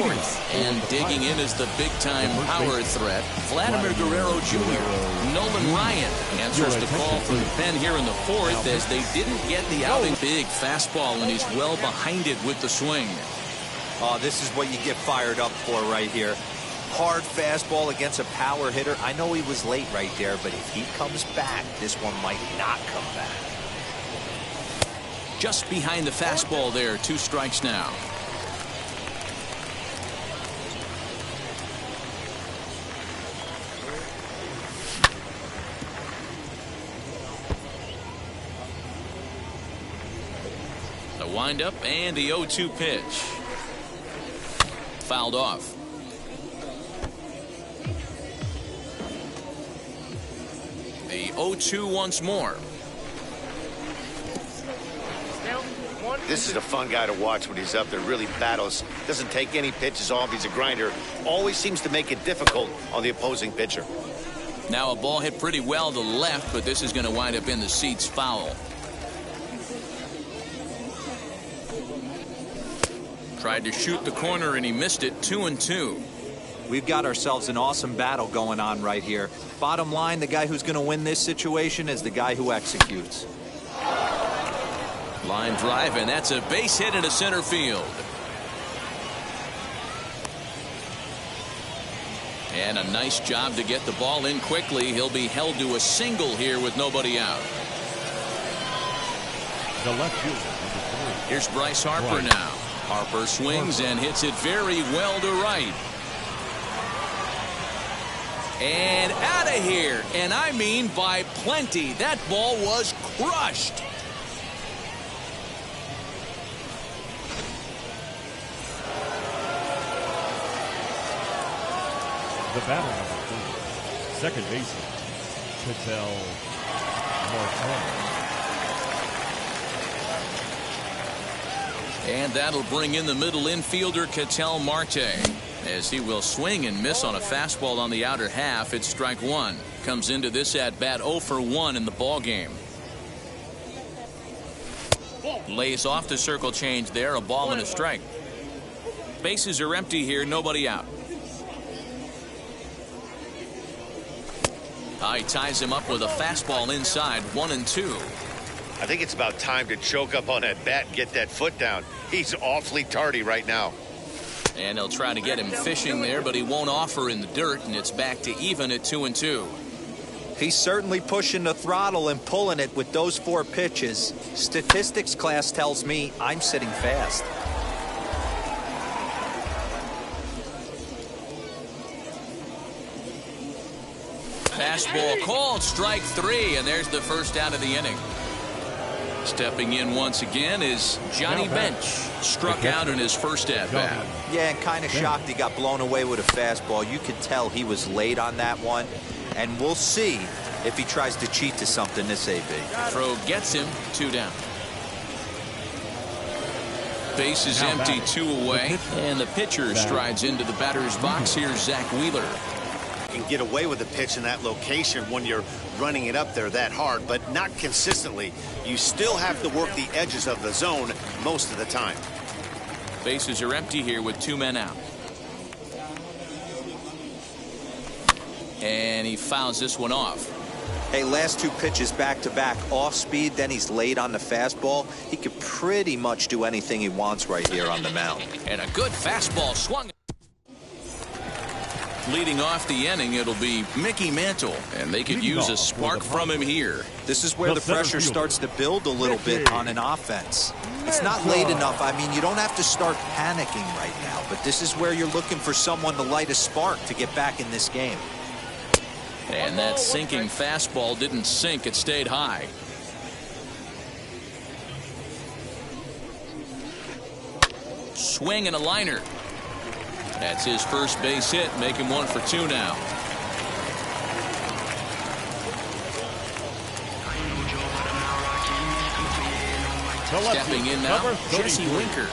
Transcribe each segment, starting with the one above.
fourth. And digging in is the big-time power threat, Vladimir Guerrero Jr. Nolan Ryan answers the call from the pen here in the fourth as they didn't get the outing. Big fastball, and he's well behind it with the swing. Oh, this is what you get fired up for right here. Hard fastball against a power hitter. I know he was late right there, but if he comes back, this one might not come back. Just behind the fastball there, 2 strikes now. The windup and the 0-2 pitch. Fouled off. The 0-2 once more. This is a fun guy to watch when he's up there. Really battles. Doesn't take any pitches off. He's a grinder. Always seems to make it difficult on the opposing pitcher. Now a ball hit pretty well to the left, but this is going to wind up in the seats foul. Tried to shoot the corner and he missed it. 2-2. We've got ourselves an awesome battle going on right here. Bottom line, the guy who's going to win this situation is the guy who executes. Line drive, and that's a base hit into center field. And a nice job to get the ball in quickly. He'll be held to a single here with nobody out. The left fielder. Here's Bryce Harper now. Harper swings and hits it very well to right. And out of here. And I mean by plenty. That ball was crushed. The batter number 3, second baseman, Ketel Marte. And that'll bring in the middle infielder, Ketel Marte, as he will swing and miss on a fastball on the outer half. It's strike 1. Comes into this at bat 0 for 1 in the ball game. Lays off the circle change there. A ball and a strike. Bases are empty here. Nobody out. He ties him up with a fastball inside. 1-2. I think it's about time to choke up on that bat and get that foot down. He's awfully tardy right now. And they'll try to get him fishing there, but he won't offer in the dirt, and it's back to even at 2-2. He's certainly pushing the throttle and pulling it with those 4 pitches. Statistics class tells me I'm sitting fast. Fastball called, strike 3, and there's the first out of the inning. Stepping in once again is Johnny Bench. Struck out in his first at-bat. Yeah, and kind of shocked he got blown away with a fastball. You could tell he was late on that one. And we'll see if he tries to cheat to something this AB. Throw gets him. 2 down. Base is empty, 2 away. And the pitcher strides into the batter's box. Here's Zach Wheeler. You can get away with a pitch in that location when you're running it up there that hard, but not consistently. You still have to work the edges of the zone most of the time. Bases are empty here with 2 men out. And he fouls this one off. Hey, last 2 pitches back-to-back off speed, then he's late on the fastball. He could pretty much do anything he wants right here on the mound. And a good fastball swung. Leading off the inning, it'll be Mickey Mantle, and they could use a spark from him here. This is where the pressure starts to build a little bit on an offense. It's not late enough. I mean, you don't have to start panicking right now, but this is where you're looking for someone to light a spark to get back in this game. And that sinking fastball didn't sink. It stayed high. Swing and a liner. That's his first base hit, making 1 for 2 now. Stepping in now, Jesse Winker,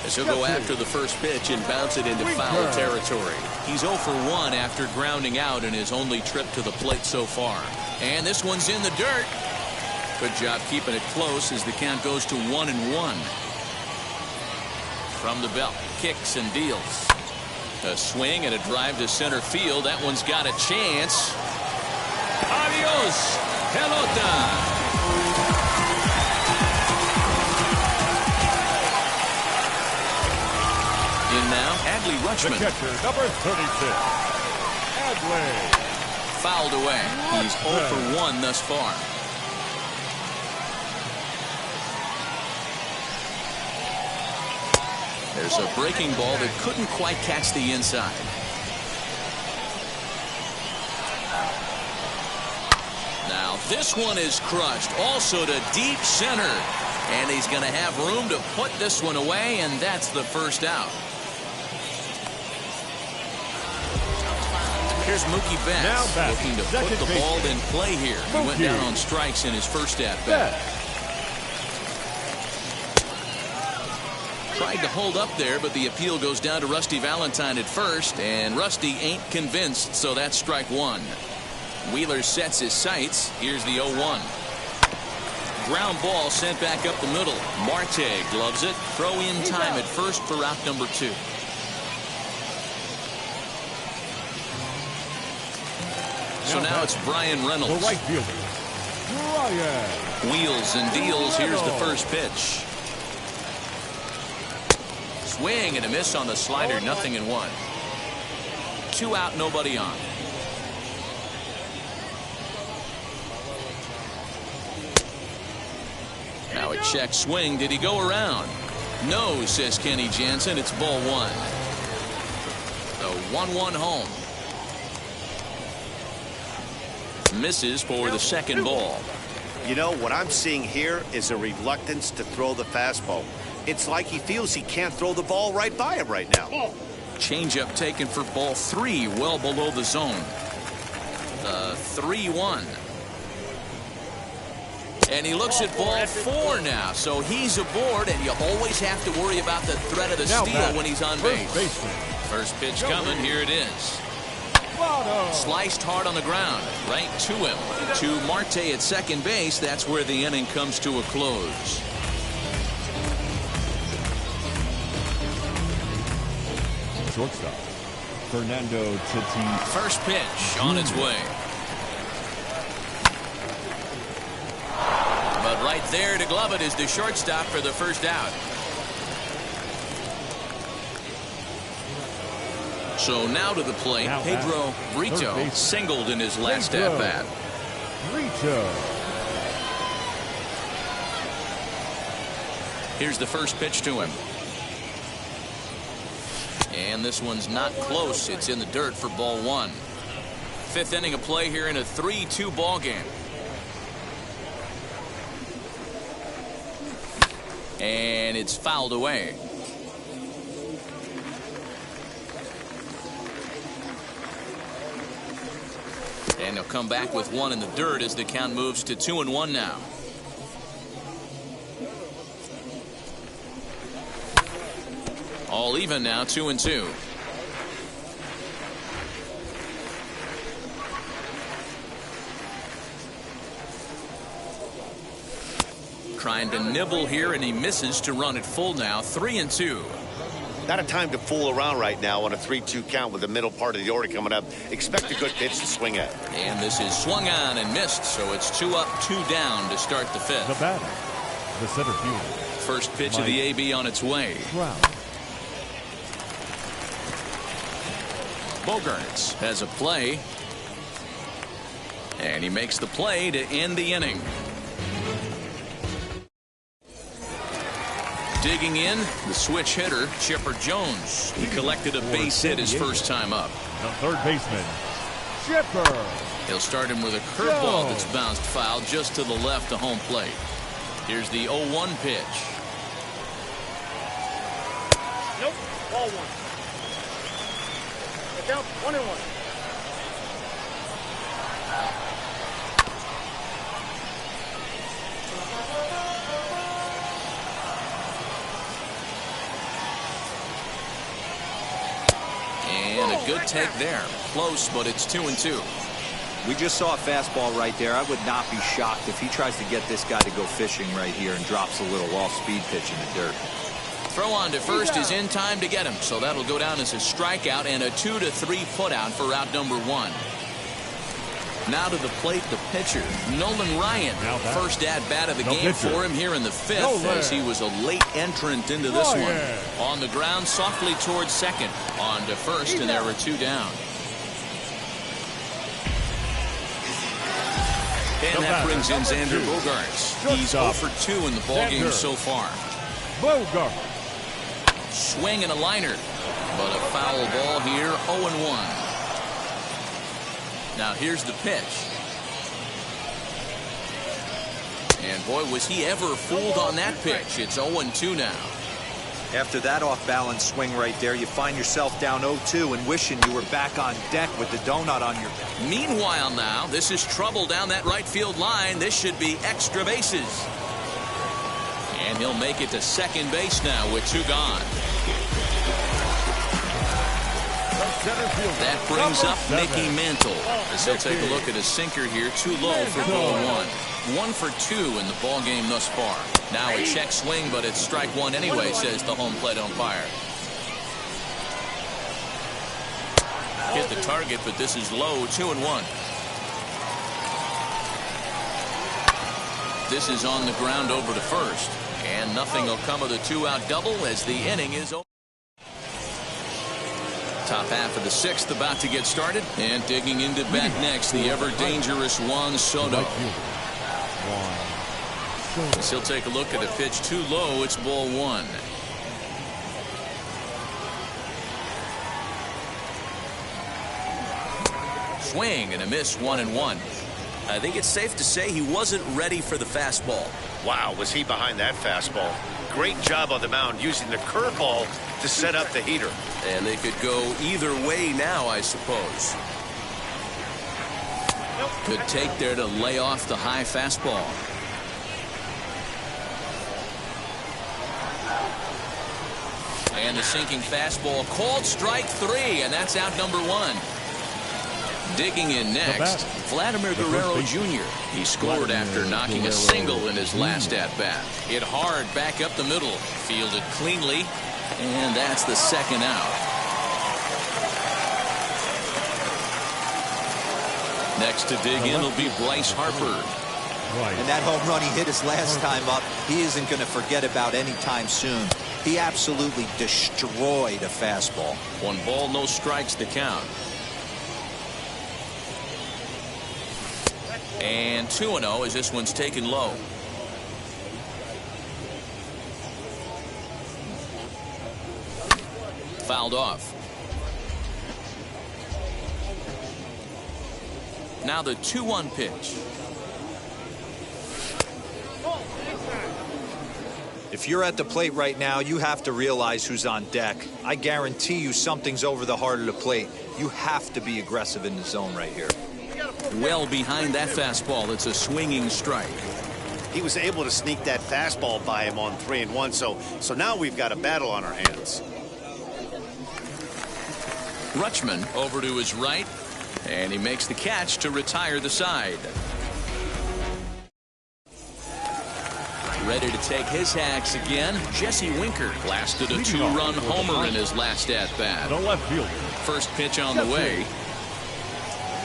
as he'll go after the first pitch and bounce it into foul territory. He's 0 for 1 after grounding out in his only trip to the plate so far. And this one's in the dirt. Good job keeping it close as the count goes to 1-1. From the belt, kicks and deals. A swing and a drive to center field. That one's got a chance. Adios, pelota. In now, Adley Rutschman. The catcher, number 36, Adley. Fouled away. He's 0 for 1 thus far. There's a breaking ball that couldn't quite catch the inside. Now this one is crushed. Also to deep center. And he's going to have room to put this one away, and that's the first out. Here's Mookie Betts looking to put the ball in play here. He went down on strikes in his first at-bat. Tried to hold up there, but the appeal goes down to Rusty Valentine at first, and Rusty ain't convinced, so that's strike one. Wheeler sets his sights. Here's the 0-1. Ground ball sent back up the middle. Marte gloves it. Throw in time at first for out number 2. So now it's Brian Reynolds. The right fielder, Brian. Wheels and deals. Here's the first pitch. Swing and a miss on the slider. 0-1. 2 out, nobody on. Now a check swing. Did he go around? No, says Kenny Jansen. It's ball 1. The 1-1 home. Misses for the second ball. You know, what I'm seeing here is a reluctance to throw the fastball. It's like he feels he can't throw the ball right by him right now. Changeup taken for ball 3, well below the zone. The 3-1. And he looks at ball 4 now, so he's aboard, and you always have to worry about the threat of the steal when he's on base. First pitch coming, here it is. Sliced hard on the ground, right to him. To Marte at second base. That's where the inning comes to a close. Shortstop, Fernando Tatis. First pitch on its way. But right there to glove it is the shortstop for the first out. So now to the plate, Pedro Brito singled in his last at-bat. Here's the first pitch to him. And this one's not close. It's in the dirt for ball 1. 5th inning of play here in a 3-2 ball game. And it's fouled away. And they'll come back with 1 in the dirt as the count moves to 2-1 now. All even now, 2-2. Trying to nibble here, and he misses to run it full now. 3-2. Not a time to fool around right now on a 3-2 count with the middle part of the order coming up. Expect a good pitch to swing at. And this is swung on and missed, so it's 2 up, 2 down to start the 5th. The batter, the center fielder. First pitch of the AB on its way. Bogaerts has a play. And he makes the play to end the inning. Digging in, the switch hitter, Chipper Jones. He collected a base hit his first time up. The third baseman, Chipper. He'll start him with a curveball that's bounced foul just to the left of home plate. Here's the 0-1 pitch. Nope, ball 1. It's out 1-1. And a good take there. Close, but it's 2-2. We just saw a fastball right there. I would not be shocked if he tries to get this guy to go fishing right here and drops a little off-speed pitch in the dirt. throw on to first is in time to get him, so that'll go down as a strikeout and a 2-3 putout for out number 1. Now to the plate, the pitcher, Nolan Ryan. First at-bat of the game for him here in the 5th, as he was a late entrant into this one. On the ground, softly towards second. On to first, and there were 2 down. And that brings in Xander Bogaerts. He's 0 for 2 in the ballgame so far. Bogart. Swing and a liner, but a foul ball here, 0-1. Now here's the pitch. And boy, was he ever fooled on that pitch. It's 0-2 now. After that off-balance swing right there, you find yourself down 0-2 and wishing you were back on deck with the donut on your back. Meanwhile now, this is trouble down that right field line. This should be extra bases. And he'll make it to second base now with 2 gone. That brings up Mickey Mantle, as he'll take a look at a sinker here. Too low for ball 1. 1 for 2 in the ball game thus far. Now a check swing, but it's strike 1 anyway, says the home plate umpire. Hit the target, but this is low. 2-1. This is on the ground over to first, and nothing will come of the 2-out double as the inning is over. Top half of the 6th about to get started, and digging into bat next, the ever-dangerous Juan Soto. As he'll take a look at a pitch too low. It's ball 1. Swing and a miss, 1-1. I think it's safe to say he wasn't ready for the fastball. Wow, was he behind that fastball. Great job on the mound using the curveball to set up the heater. And they could go either way now, I suppose. Good take there to lay off the high fastball. And the sinking fastball called strike 3, and that's out number 1. Digging in next, Vladimir Guerrero Jr. He scored after knocking a single in his last at-bat. Hit hard back up the middle, fielded cleanly, and that's the second out. Next to dig in will be Bryce Harper. And that home run he hit his last time up, he isn't going to forget about anytime soon. He absolutely destroyed a fastball. 1 ball, no strikes to count. And 2-0 as this one's taken low. Fouled off. Now the 2-1 pitch. If you're at the plate right now, you have to realize who's on deck. I guarantee you something's over the heart of the plate. You have to be aggressive in the zone right here. Well behind that fastball. It's a swinging strike. He was able to sneak that fastball by him on 3-1, so now we've got a battle on our hands. Rutschman over to his right, and he makes the catch to retire the side. Ready to take his hacks again. Jesse Winker blasted a 2-run homer in his last at-bat. The left fielder. First pitch on the way.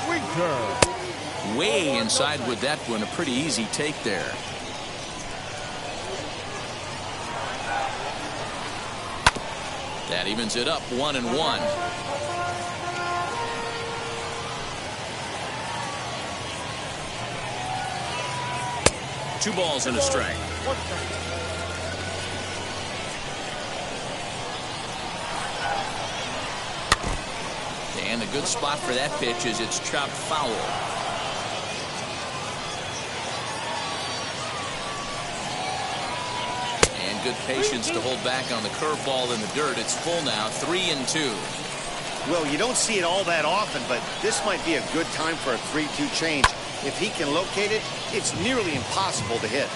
Winker. Way inside with that one. A pretty easy take there. That evens it up, 1-1. 2 balls and a strike. And a good spot for that pitch is it's chopped foul. And good patience to hold back on the curveball in the dirt. It's full now, 3-2. Well, you don't see it all that often, but this might be a good time for a 3-2 change. If he can locate it, it's nearly impossible to hit.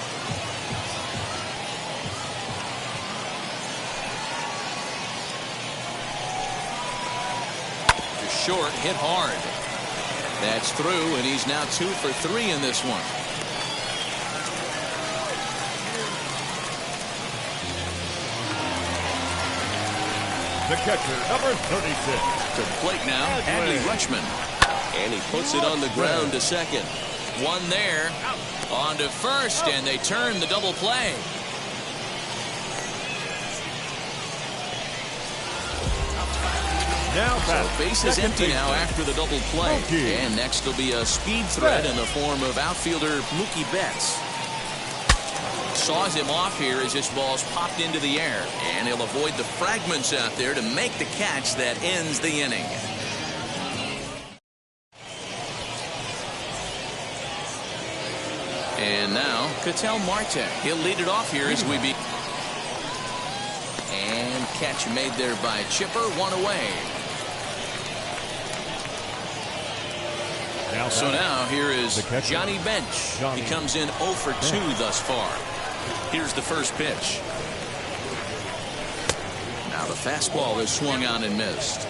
To short, hit hard. That's through, and he's now 2 for 3 in this one. The catcher, number 36. To the plate now, Adley Rutschman. And he puts it on the ground to second. One there. On to first, and they turn the double play. Now so base is empty now after the double play. And next will be a speed threat in the form of outfielder Mookie Betts. Saws him off here as this ball's popped into the air. And he'll avoid the fragments out there to make the catch that ends the inning. And now, Ketel Marte. He'll lead it off here as we begin. And catch made there by Chipper, one away. So now here is Johnny Bench. He comes in 0 for 2 thus far. Here's the first pitch. Now the fastball is swung on and missed.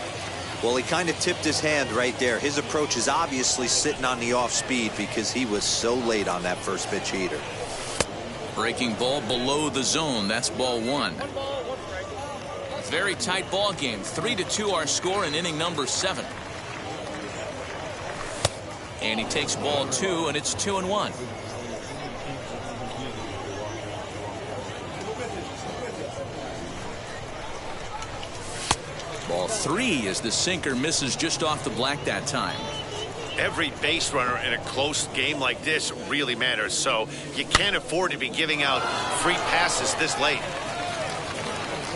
Well, he kind of tipped his hand right there. His approach is obviously sitting on the off speed because he was so late on that first pitch heater. Breaking ball below the zone. That's ball one. Very tight ball game. 3-2 our score in inning number 7. And he takes ball 2, and it's 2-1. Ball 3 as the sinker misses just off the black that time. Every base runner in a close game like this really matters, so you can't afford to be giving out free passes this late.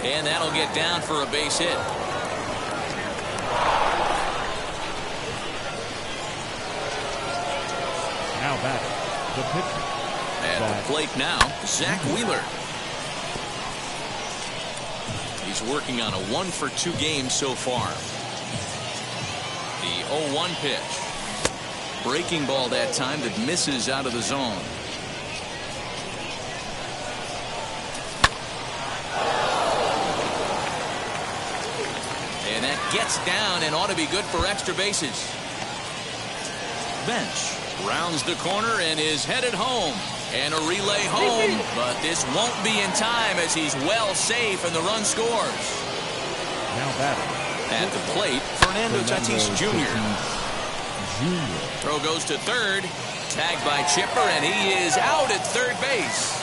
And that'll get down for a base hit. Now back, the pitcher. At the plate now, Zach Wheeler. He's working on a 1 for 2 game so far. The 0-1 pitch. Breaking ball that time that misses out of the zone. And that gets down and ought to be good for extra bases. Bench rounds the corner and is headed home. And a relay home, but this won't be in time as he's well safe and the run scores. Now batting. At the plate, Fernando Tatis Jr. Throw goes to third. Tagged by Chipper, and he is out at third base.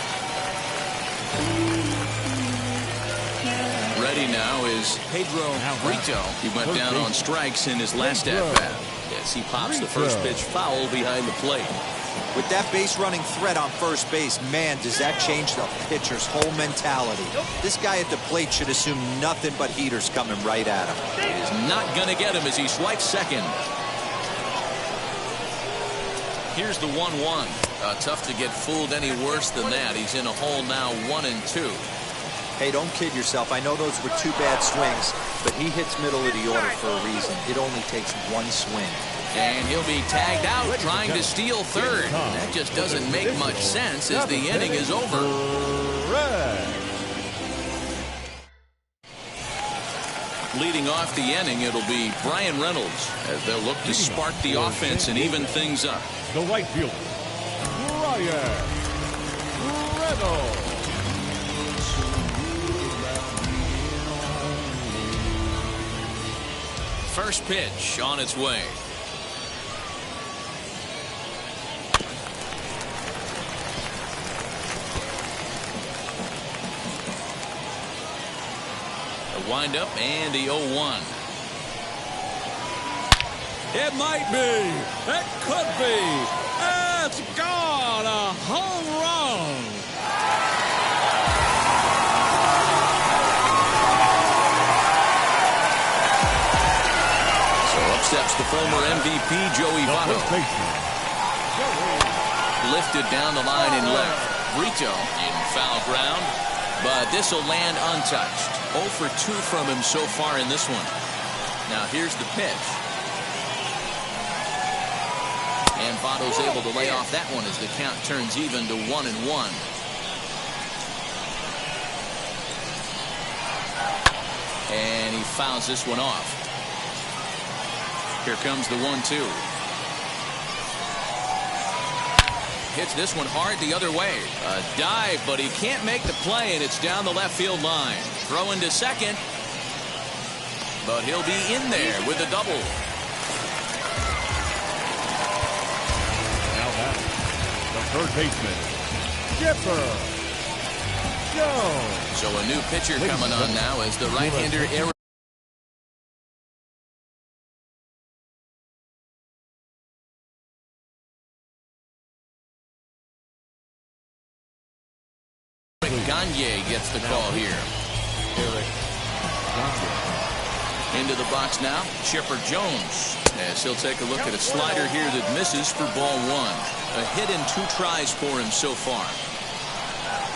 Ready now is Pedro Brito. He went down on strikes in his last at-bat. Yes, he pops the first pitch foul behind the plate. With that base running threat on first base, man, does that change the pitcher's whole mentality. This guy at the plate should assume nothing but heaters coming right at him. He is not going to get him as he swipes second. Here's the 1-1. Tough to get fooled any worse than that. He's in a hole now, 1-2. Hey, don't kid yourself. I know those were 2 bad swings, but he hits middle of the order for a reason. It only takes 1 swing. And he'll be tagged out trying to steal third. That just doesn't make much sense as the inning is over. Leading off the inning, it'll be Brian Reynolds as they'll look to spark the offense and even things up. The right fielder, Brian Reynolds. First pitch on its way. A windup and the 0-1. It might be. It could be. It's gone. A home run. Steps the former MVP Joey Votto. Lifted down the line in left. Brito in foul ground, but this will land untouched. 0 for 2 from him so far in this one. Now here's the pitch. And Votto's able to lay off that one as the count turns even to 1-1. And he fouls this one off. Here comes the 1-2. Hits this one hard the other way. A dive, but he can't make the play, and it's down the left field line. Throw into second. but he'll be in there with a double. Now that the third baseman, Chipper Jones. So a new pitcher coming on now as the right-hander Aaron Gagne gets the call here. Into the box now, Chipper Jones, as he'll take a look at a slider here that misses for ball one. A hit in 2 tries for him so far.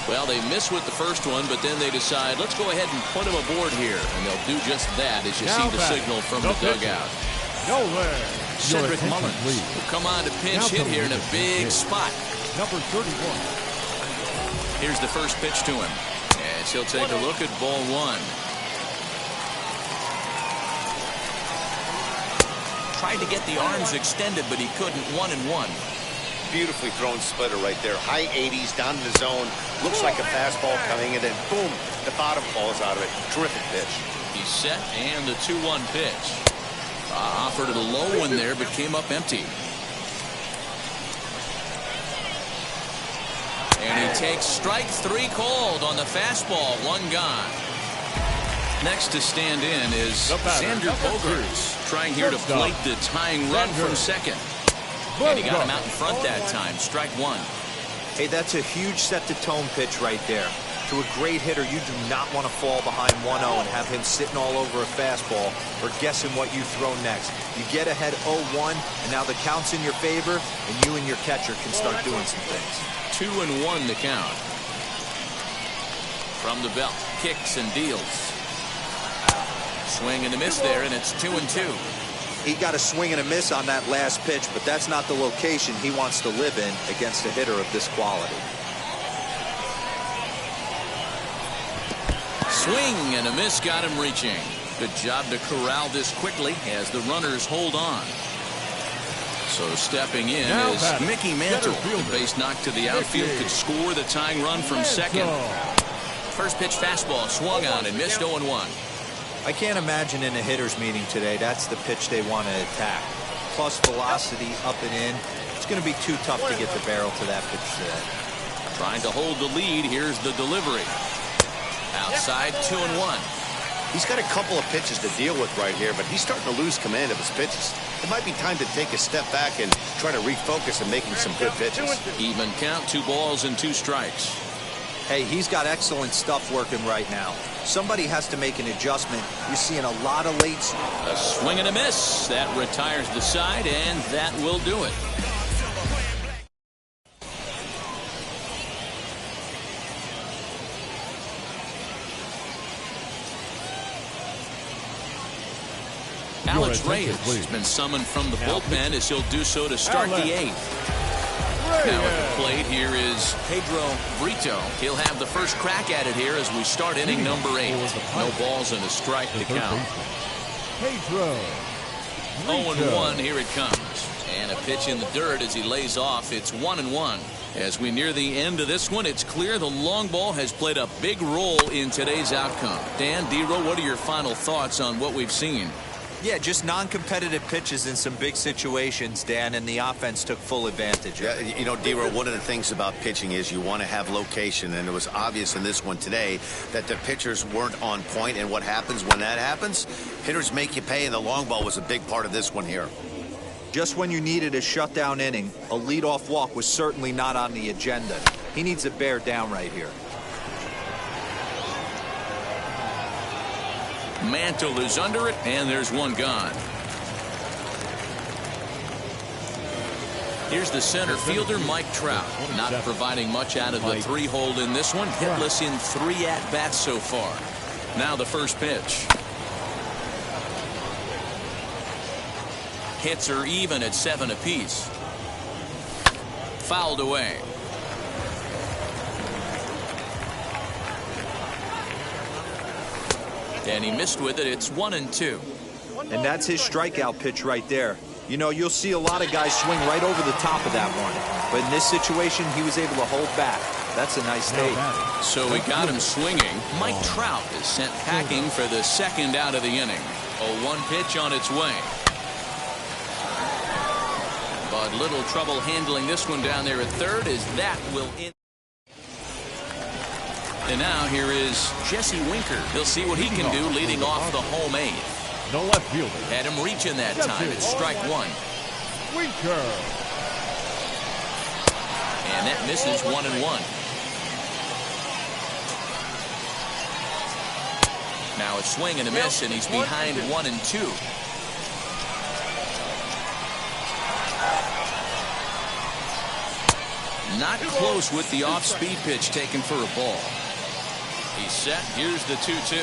Well, they miss with the first one, but then they decide, let's go ahead and put him aboard here. And they'll do just that as you see the signal from the dugout. Cedric Mullins will come on to pinch hit here in a big spot. Number 31. Here's the first pitch to him, as he'll take a look at ball one. Tried to get the arms extended, but he couldn't. 1-1. Beautifully thrown splitter right there. High 80s down in the zone. Looks like a fastball coming, and then boom, the bottom falls out of it. Terrific pitch. He's set, and the 2-1 pitch. Offered it a low one there, but came up empty. And he takes strike 3 called on the fastball. 1 gone. Next to stand in is Xander Bogaerts, trying here to plate the tying run from second. And he got him out in front that time. Strike 1. Hey, that's a huge set-the-tone pitch right there. To a great hitter, you do not want to fall behind 1-0 and have him sitting all over a fastball or guessing what you throw next. You get ahead 0-1, and now the count's in your favor, and you and your catcher can start doing some things. 2-1 the count. From the belt, kicks and deals. Swing and a miss there, and it's 2-2. He got a swing and a miss on that last pitch, but that's not the location he wants to live in against a hitter of this quality. Swing and a miss got him reaching. Good job to corral this quickly as the runners hold on. So stepping in is Mickey Mantle. The base knock to the outfield could score the tying run from second. First pitch fastball swung on and missed. 0-1. I can't imagine in a hitter's meeting today that's the pitch they want to attack. Plus velocity up and in. It's going to be too tough to get the barrel to that pitch today. Trying to hold the lead. Here's the delivery. Outside, 2-1. He's got a couple of pitches to deal with right here, but he's starting to lose command of his pitches. It might be time to take a step back and try to refocus on making some good pitches. Even count, 2 balls and 2 strikes. Hey, he's got excellent stuff working right now. Somebody has to make an adjustment. You're seeing a lot of late. A swing and a miss. That retires the side, and that will do it. Alex Reyes has been summoned from the bullpen as he'll do so to start the 8th. Now at the plate here is Pedro Brito. He'll have the first crack at it here as we start inning number 8. No balls and a strike to count. 0-1, here it comes. And a pitch in the dirt as he lays off. It's 1-1. As we near the end of this one, it's clear the long ball has played a big role in today's outcome. Dan, D-Row, what are your final thoughts on what we've seen? Yeah, just non-competitive pitches in some big situations, Dan, and the offense took full advantage. Yeah, you know, D-Row, one of the things about pitching is you want to have location, and it was obvious in this one today that the pitchers weren't on point, and what happens when that happens? Hitters make you pay, and the long ball was a big part of this one here. Just when you needed a shutdown inning, a leadoff walk was certainly not on the agenda. He needs to bear down right here. Mantle is under it, and there's 1 gone. Here's the center fielder, Mike Trout. Not providing much out of the 3-hole in this one. Hitless in 3 at-bats so far. Now the first pitch. Hits are even at 7 apiece. Fouled away. And he missed with it. It's 1-2. And that's his strikeout pitch right there. You know, you'll see a lot of guys swing right over the top of that one. But in this situation, he was able to hold back. That's a nice take. So we got him swinging. Mike Trout is sent packing for the 2nd out of the inning. 0-1 pitch on its way. But little trouble handling this one down there at third, as that will end. And now here is Jesse Winker. He'll see what he can do leading off the home eighth. The left fielder. Had him reaching that time. It's strike one. Winker. And that misses 1-1. Now a swing and a miss, and he's behind 1-2. Not close with the off-speed pitch taken for a ball. He's set. Here's the 2-2.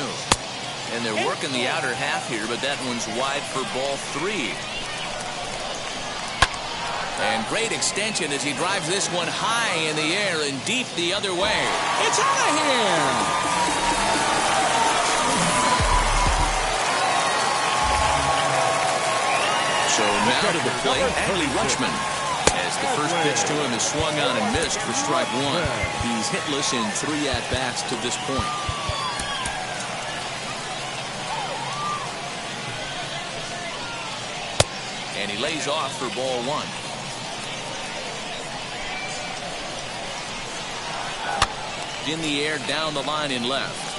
And they're working the outer half here, but that one's wide for ball 3. And great extension as he drives this one high in the air and deep the other way. It's out of here! So now to the plate, Adley Rutschman. As the first pitch to him is swung on and missed for strike one. He's hitless in 3 at-bats to this point. And he lays off for ball 1. In the air, down the line in left.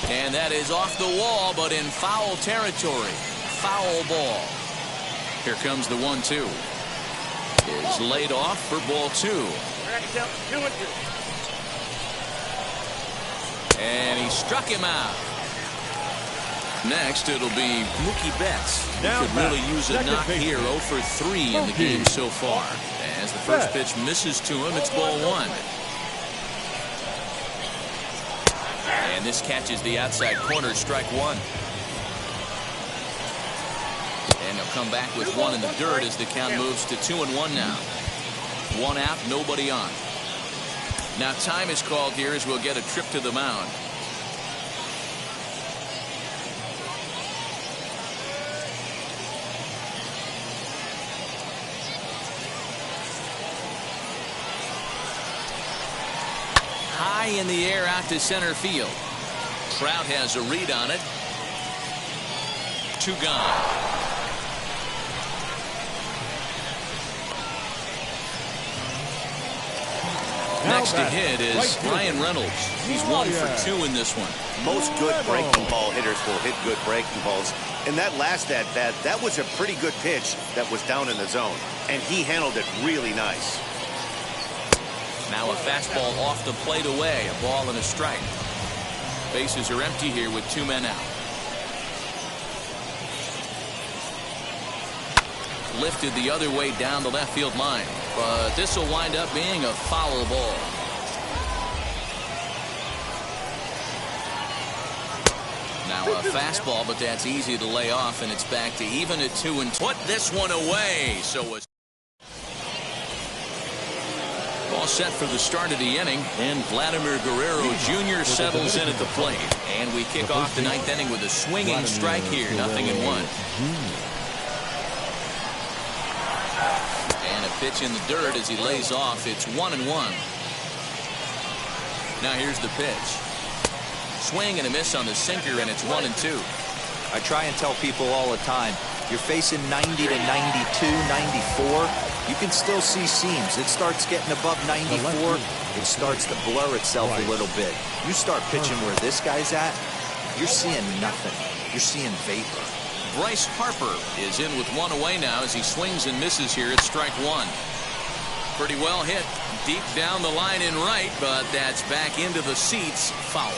And that is off the wall, but in foul territory. Foul ball. Here comes the 1-2. Is laid off for ball 2. And he struck him out. Next, it'll be Mookie Betts. He could really use a knock here. 0 for 3 in the game so far. As the first pitch misses to him, it's ball 1. And this catches the outside corner, strike 1. And they'll come back with 1 in the dirt as the count moves to 2-1 now. 1 out, nobody on. Now time is called here as we'll get a trip to the mound. High in the air out to center field. Trout has a read on it. 2 gone. Next to hit is Ryan Reynolds. He's 1 for 2 in this one. Most good breaking ball hitters will hit good breaking balls. In that last at-bat, that was a pretty good pitch that was down in the zone. And he handled it really nice. Now a fastball off the plate away. A ball and a strike. Bases are empty here with 2 men out. Lifted the other way down the left field line. But this will wind up being a foul ball. Now a fastball, but that's easy to lay off, and it's back to even at 2-2. Put this one away. So it's all set for the start of the inning, and Vladimir Guerrero Jr. settles in at the plate. And we kick off the 9th inning with a swinging strike here, 0-1. And a pitch in the dirt as he lays off. It's 1-1. Now here's the pitch. Swing and a miss on the sinker, and it's 1-2. I try and tell people all the time, you're facing 90 to 92, 94. You can still see seams. It starts getting above 94. It starts to blur itself a little bit. You start pitching where this guy's at, you're seeing nothing. You're seeing vapor. Bryce Harper is in with 1 away now as he swings and misses here at strike 1. Pretty well hit deep down the line in right, but that's back into the seats. Foul.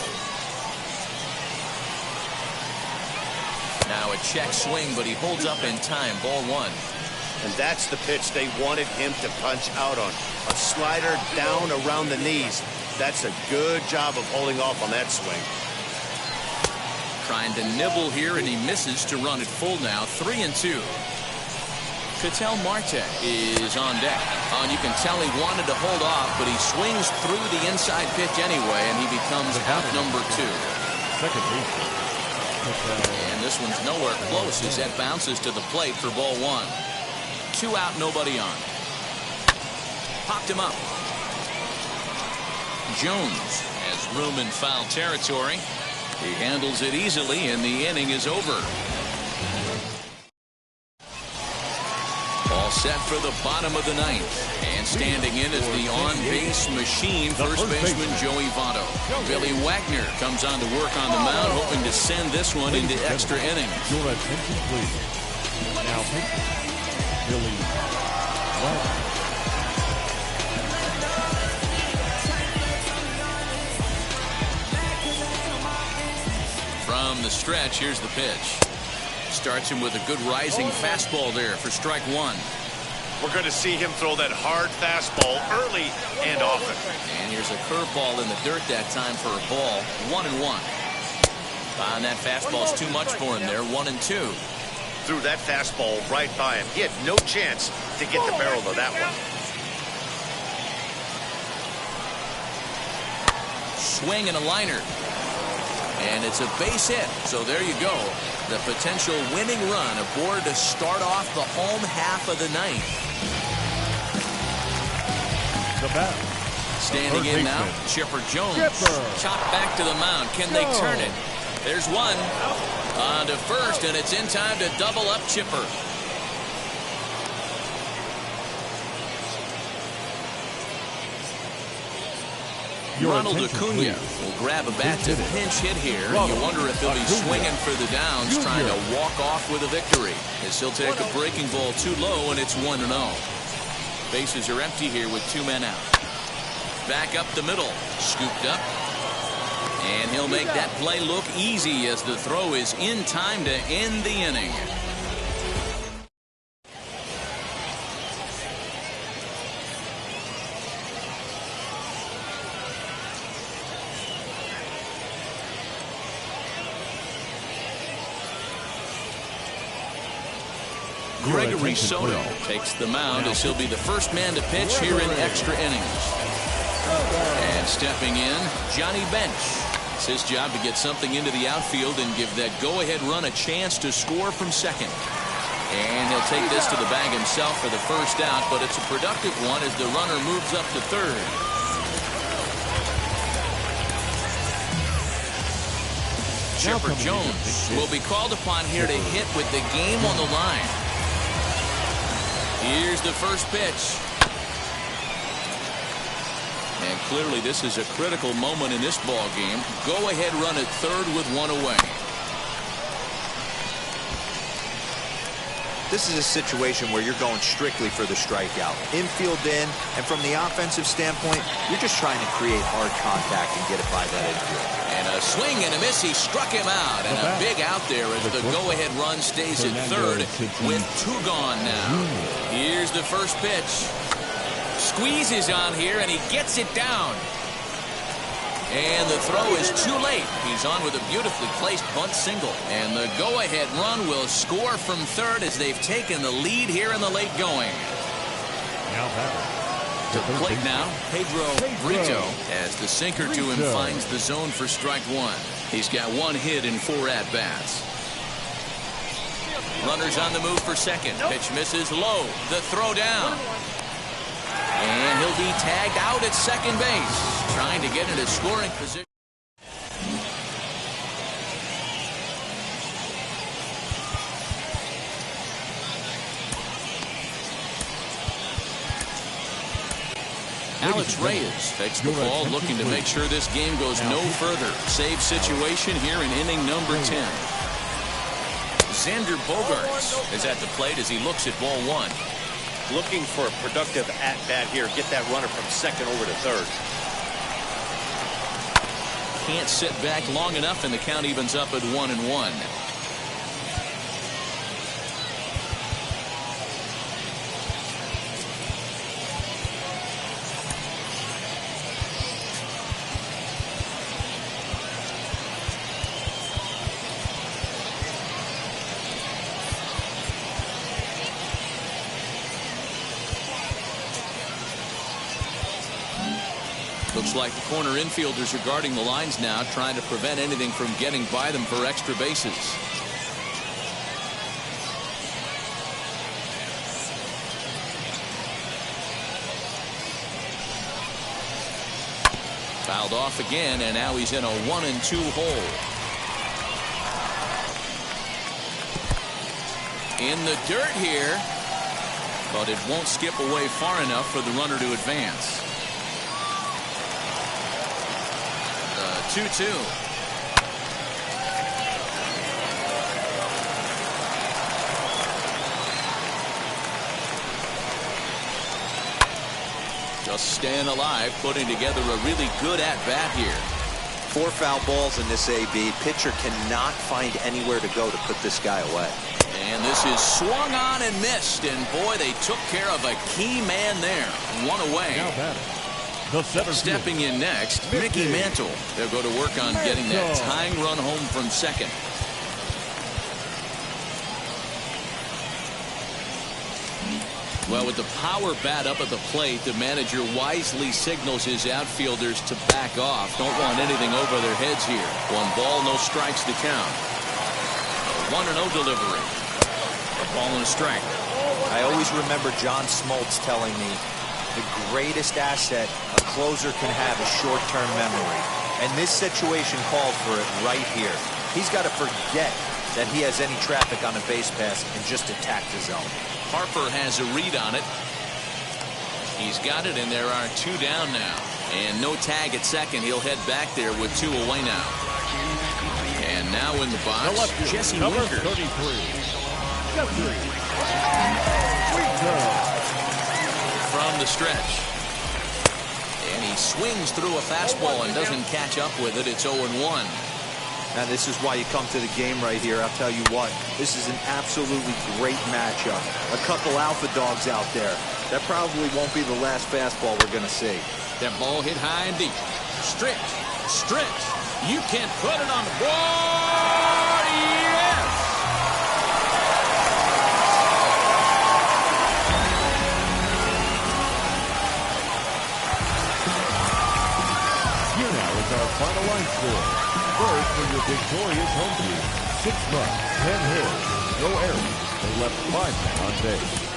Now a check swing, but he holds up in time. Ball 1. And that's the pitch they wanted him to punch out on. A slider down around the knees. That's a good job of holding off on that swing. Trying to nibble here, and he misses to run it full now. 3-2. Ketel Marte is on deck. And you can tell he wanted to hold off, but he swings through the inside pitch anyway, and he becomes out number 2. Second base. And this one's nowhere close as that bounces to the plate for ball 1. 2 out, nobody on. Popped him up. Jones has room in foul territory. He handles it easily, and the inning is over. set for the bottom of the ninth. And standing in is the on-base machine, first baseman Joey Votto. Billy Wagner comes on to work on the mound, hoping to send this one into extra innings. Your attention, please. Now, Billy Wagner. From the stretch, here's the pitch. Starts him with a good rising fastball there for strike one. We're going to see him throw that hard fastball early and often. And here's a curveball in the dirt that time for a ball. 1-1. And that fastball's too much for him there. 1-2. Threw that fastball right by him. He had no chance to get the barrel of that one. Swing and a liner. And it's a base hit. So there you go. The potential winning run aboard to start off the home half of the ninth. The bat. Standing in now, Chipper Jones. Chopped back to the mound. Can they turn it? There's one. On to first, and it's in time to double up Chipper. Ronald Acuna will grab a bat to pinch hit here. You wonder if he'll be swinging for the downs, trying to walk off with a victory. As he'll take a breaking ball too low, and it's 1-0. Bases are empty here with 2 men out. Back up the middle, scooped up. And he'll make that play look easy as the throw is in time to end the inning. Gregory Soto takes the mound as he'll be the first man to pitch here in extra innings. And stepping in, Johnny Bench. It's his job to get something into the outfield and give that go-ahead run a chance to score from second. And he'll take this to the bag himself for the first out, but it's a productive one as the runner moves up to third. Chipper Jones will be called upon here to hit with the game on the line. Here's the first pitch. And clearly this is a critical moment in this ball game. Go ahead run at third with one away. This is a situation where you're going strictly for the strikeout. Infield in, and from the offensive standpoint, you're just trying to create hard contact and get it by that infield. And a swing and a miss. He struck him out. And a big out there as the go-ahead run stays at third with 2 gone now. Here's the first pitch. Squeezes on here, and he gets it down. And the throw is too late. He's on with a beautifully placed bunt single. And the go-ahead run will score from third as they've taken the lead here in the late going. To the plate now, Pedro Brito as the sinker to him finds the zone for strike one. He's got 1 hit in 4 at-bats. Runners on the move for second. Pitch misses low. The throw down. And he'll be tagged out at second base, trying to get into scoring position. Alex Reyes takes the ball, looking to make sure this game goes no further. Save situation here in inning number 10. Xander Bogaerts is at the plate as he looks at ball 1. Looking for a productive at-bat here. Get that runner from second over to third. Can't sit back long enough, and the count evens up at 1-1. Looks like the corner infielders are guarding the lines now, trying to prevent anything from getting by them for extra bases. Fouled off again, and now he's in a 1-2 hole. In the dirt here. but it won't skip away far enough for the runner to advance. 2-2. Just staying alive, putting together a really good at-bat here. 4 foul balls in this AB. Pitcher cannot find anywhere to go to put this guy away. And this is swung on and missed. And boy, they took care of a key man there. 1 away. Now batting, the center Stepping field, in next, Mickey Mantle. They'll go to work on getting that tying run home from second. Well, with the power bat up at the plate, the manager wisely signals his outfielders to back off. Don't want anything over their heads here. 1 ball, no strikes to count. A 1-0 delivery. A ball and a strike. I always remember John Smoltz telling me the greatest asset a closer can have is short-term memory. And this situation called for it right here. He's got to forget that he has any traffic on a base pass and just attack the zone. Harper has a read on it. He's got it, and there are 2 down now. And no tag at second. He'll head back there with 2 away now. And now in the box, Jesse Winker. 33. Jesse Winker. From the stretch. And he swings through a fastball and doesn't catch up with it. It's 0-1. Now this is why you come to the game right here. I'll tell you what, this is an absolutely great matchup. A couple alpha dogs out there. That probably won't be the last fastball we're going to see. That ball hit high and deep. Strict. You can't put it on the board. Yes! Here now is our final line score. First for your victorious home team, 6 runs, 10 hits, no errors. They left 5 men on base.